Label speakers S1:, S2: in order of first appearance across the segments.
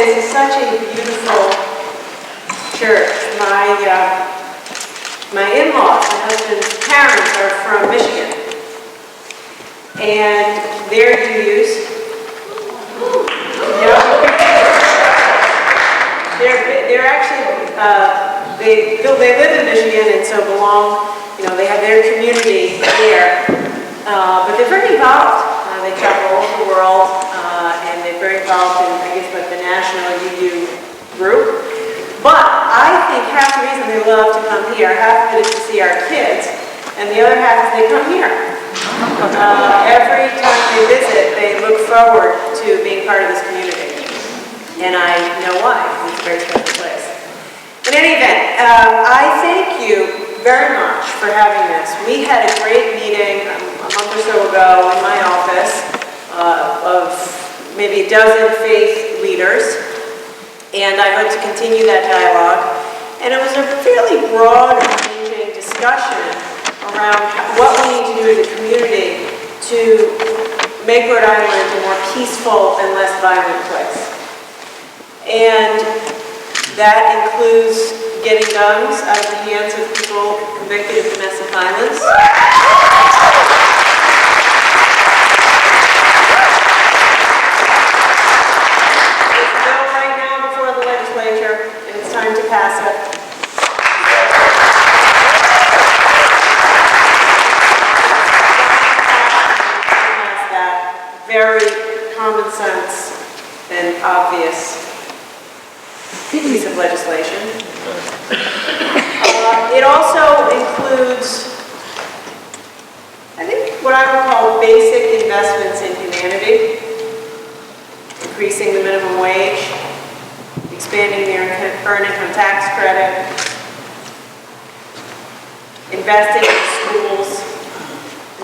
S1: this is such a beautiful church. My in-laws, my husband's parents, are from Michigan, and their UUs, they're actually they live in Michigan, and so belong. They have their community there, but they're very involved. They travel all over the world, and they're very involved in, I guess, like the national UU group. But I think half the reason they love to come here, half of it is to see our kids, and the other half is they come here. Every time they visit, they look forward to being part of this community. And I know why, because it's a very special place. In any event, I thank you very much for having this. We had a great meeting a month or so ago in my office of maybe a dozen faith leaders. And I hope to continue that dialogue. And it was a fairly broad and ranging discussion around what we need to do as a community to make Rhode Island a more peaceful and less violent place. And that includes getting guns out of the hands of people convicted of domestic violence. Time to pass it. That very common sense and obvious piece of legislation. It also includes, I think, what I would call basic investments in humanity, increasing the minimum wage, expanding the earned income tax credit, investing in schools,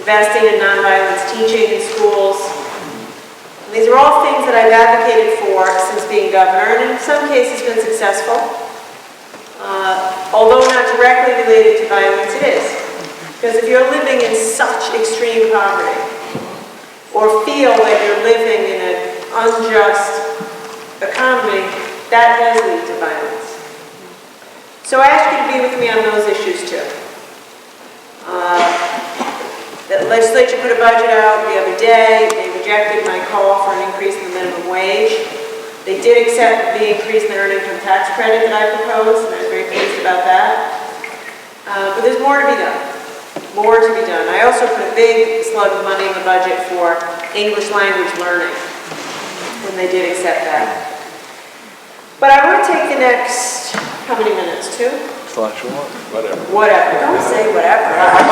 S1: investing in nonviolence teaching in schools. And these are all things that I've advocated for since being governor, and in some cases been successful. Although not directly related to violence, it is. Because if you're living in such extreme poverty, or feel that you're living in an unjust economy, that does lead to violence. So I ask you to be with me on those issues too. The legislature put a budget out the other day. They rejected my call for an increase in the minimum wage. They did accept the increase in the earned income tax credit that I proposed, and I was very pleased about that. But there's more to be done. More to be done. I also put a big slug of money in the budget for English language learning when they did accept that. But I want to take the next, how many minutes? 2?
S2: Whatever.
S1: Whatever. Don't say whatever. It's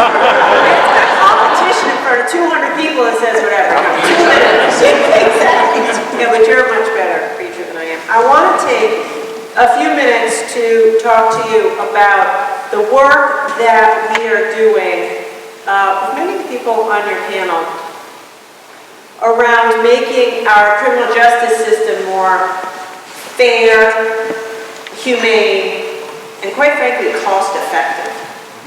S1: got competition in front of 200 people that says whatever. 2 minutes. Exactly. Yeah, but you're a much better preacher than I am. I want to take a few minutes to talk to you about the work that we are doing with many people on your panel around making our criminal justice system more fair, humane, and quite frankly, cost-effective.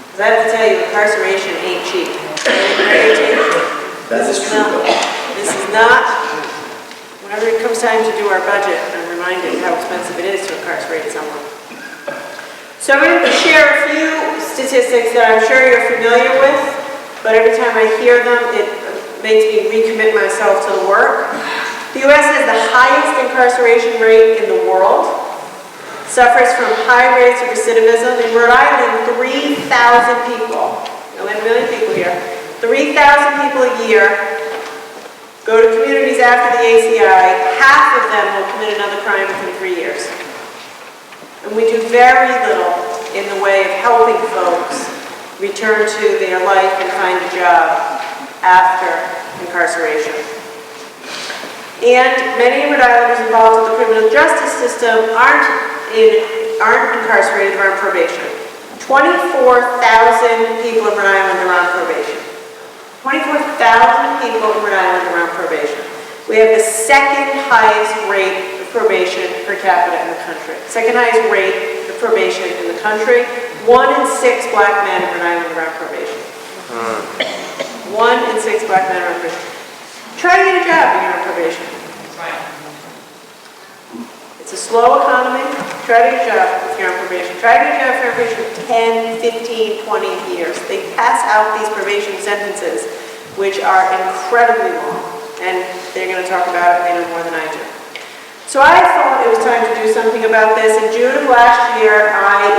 S1: Because I have to tell you, incarceration ain't cheap.
S3: That is true.
S1: This is not, whenever it comes time to do our budget, I'm reminded how expensive it is to incarcerate someone. So I'm going to share a few statistics that I'm sure you're familiar with, but every time I hear them, it makes me recommit myself to the work. The U.S. has the highest incarceration rate in the world, suffers from high rates of recidivism. In Rhode Island, 3,000 people, we have a million people here, 3,000 people a year go to communities after the ACI. Half of them will commit another crime within 3 years. And we do very little in the way of helping folks return to their life and find a job after incarceration. And many Rhode Islanders involved in the criminal justice system aren't incarcerated, they're on probation. 24,000 people in Rhode Island are on probation. 24,000 people in Rhode Island are on probation. We have the second highest rate of probation per capita in the country. Second highest rate of probation in the country. 1 in 6 black men in Rhode Island are on probation. 1 in 6 black men are on probation. Try to get a job when you're on probation. It's It's a slow economy. Try to get a job if you're on probation. Try to get a job if you're on probation for 10, 15, 20 years. They pass out these probation sentences, which are incredibly long. And they're going to talk about it, they know more than I do. So I thought it was time to do something about this. In June of last year, I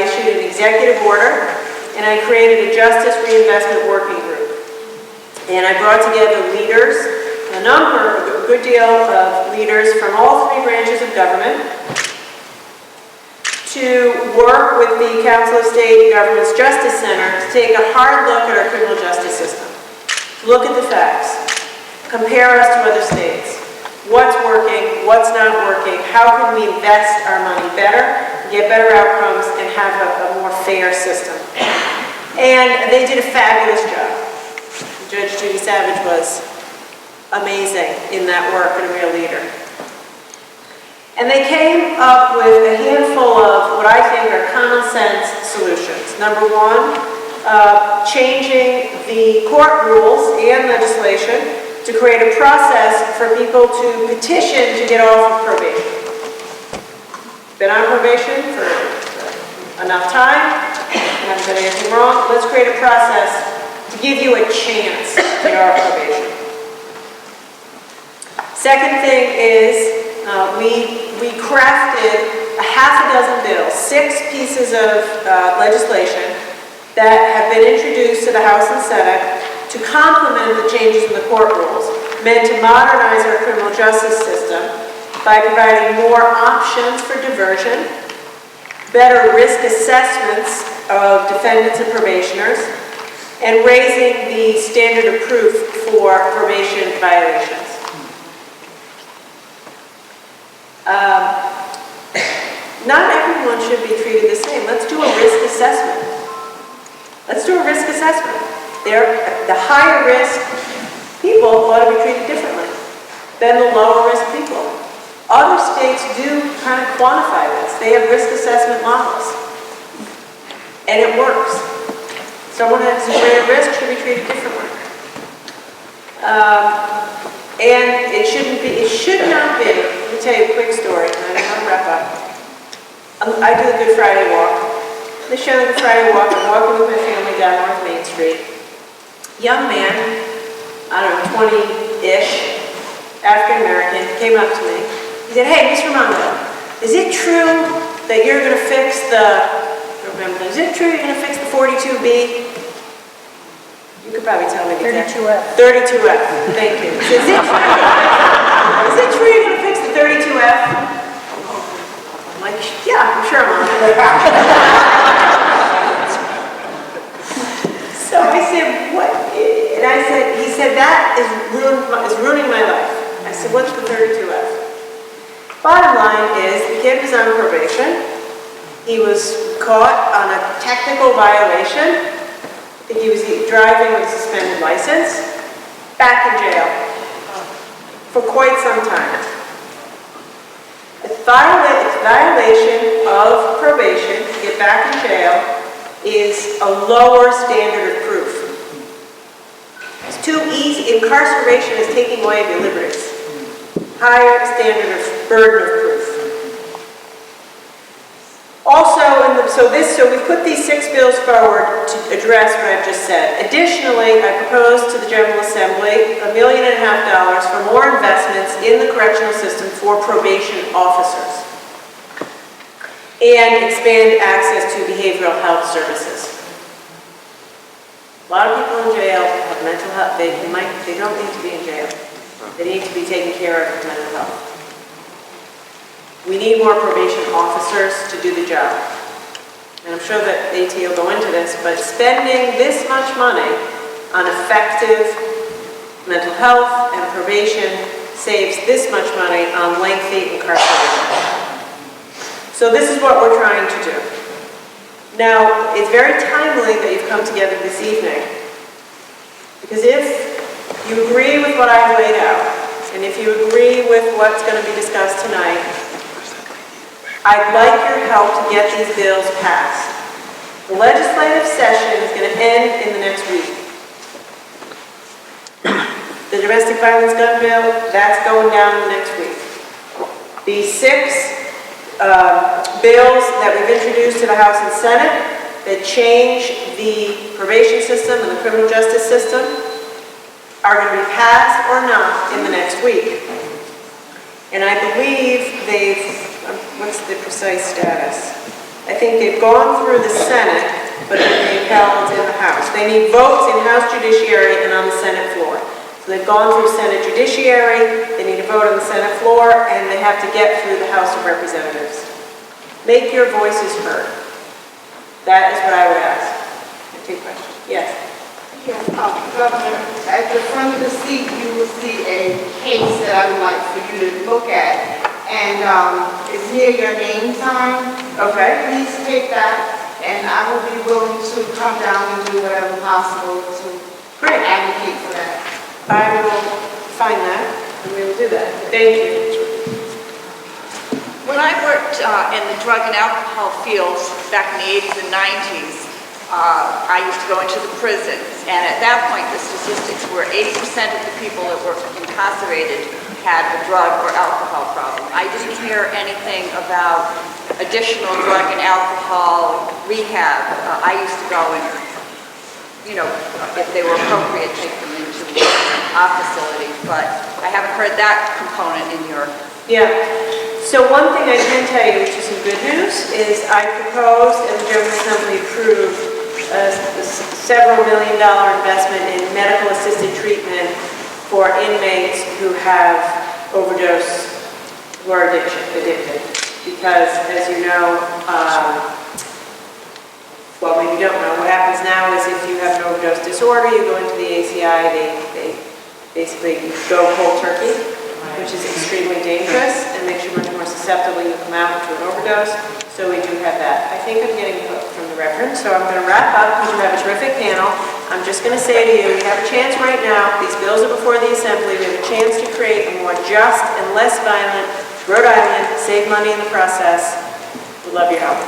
S1: issued an executive order, and I created a Justice Reinvestment Working Group. And I brought together leaders, a good deal of leaders from all three branches of government, to work with the Council of State Government's Justice Center to take a hard look at our criminal justice system. Look at the facts. Compare us to other states. What's working, what's not working, how can we invest our money better, get better outcomes, and have a more fair system. And they did a fabulous job. Judge Judy Savage was amazing in that work and a real leader. And they came up with a handful of what I think are common sense solutions. Number one, changing the court rules and legislation to create a process for people to petition to get off of probation. Been on probation for enough time, haven't done anything wrong, let's create a process to give you a chance to get off probation. Second thing is we crafted a half a dozen bills, 6 pieces of legislation that have been introduced to the House and Senate to complement the changes in the court rules, meant to modernize our criminal justice system by providing more options for diversion, better risk assessments of defendants and probationers, and raising the standard of proof for probation violations. Not everyone should be treated the same. Let's do a risk assessment. Let's do a risk assessment. The higher risk people ought to be treated differently than the lower risk people. Other states do kind of quantify this. They have risk assessment models. And it works. Someone that has a greater risk should be treated differently. And it should not be, let me tell you a quick story, and I want to wrap up. I do the Good Friday walk. This show, the Good Friday walk, I'm walking with my family down North Main Street. Young man, I don't know, 20-ish, African-American, came up to me. He said, "Hey, Miss Raimondo, is it true that you're going to fix is it true you're going to fix the 42B? You could probably tell me the exact.
S2: 32F.
S1: 32F, thank you. Is it true you're going to fix the 32F? I'm like, yeah, I'm sure I'm on it. So I said, what? And he said, that is ruining my life. I said, what's the 32F? Bottom line is, the kid was on probation. He was caught on a technical violation. I think he was driving with a suspended license. Back in jail for quite some time. It's violation of probation to get back in jail is a lower standard of proof. It's too easy. Incarceration is taking away your liberties. Higher standard of burden of proof. Also, so we put these 6 bills forward to address what I've just said. Additionally, I proposed to the General Assembly $1.5 million for more investments in the correctional system for probation officers and expand access to behavioral health services. A lot of people in jail have mental health. They don't need to be in jail. They need to be taken care of for mental health. We need more probation officers to do the job. And I'm sure that AT will go into this, but spending this much money on effective mental health and probation saves this much money on lengthy incarceration. So this is what we're trying to do. Now, it's very timely that you've come together this evening, because if you agree with what I've laid out, and if you agree with what's going to be discussed tonight, I'd like your help to get these bills passed. The legislative session is going to end in the next week. The domestic violence gun bill, that's going down in the next week. The 6 bills that we've introduced to the House and Senate that change the probation system and the criminal justice system are going to be passed or not in the next week. And I believe what's the precise status? I think they've gone through the Senate, but then they've held in the House. They need votes in House Judiciary and on the Senate floor. So they've gone through Senate Judiciary, they need a vote on the Senate floor, and they have to get through the House of Representatives. Make your voices heard. That is what I would ask. Two questions. Yes.
S2: Yes, Governor, at the front of the seat, you will see a case that I would like for you to look at, and it's near your name sign.
S1: Okay.
S2: Please take that, and I will be willing to come down and do whatever possible to advocate for that.
S1: I will find that, and we will do that. Thank you.
S3: When I worked in the drug and alcohol fields back in the 80s and 90s, I used to go into the prisons, and at that point the statistics were 80% of the people that were incarcerated had a drug or alcohol problem. I didn't hear anything about additional drug and alcohol rehab. I used to go and, if they were appropriate, take them into our facility, but I haven't heard that component in your...
S1: Yeah. So one thing I can tell you, which is some good news, is I proposed and the General Assembly approved a several $1 million investment in medical assisted treatment for inmates who have overdose, who are addicted. Because as you know, well, maybe you don't know, what happens now is if you have an overdose disorder, you go into the ACI, they basically go cold turkey, which is extremely dangerous and makes you much more susceptible when you come out to an overdose. So we do have that. I think I'm getting hooked from the reverend, so I'm going to wrap up because you have a terrific panel. I'm just going to say to you, we have a chance right now. These bills are before the Assembly. We have a chance to create a more just and less violent Rhode Island, save money in the process. We love your help.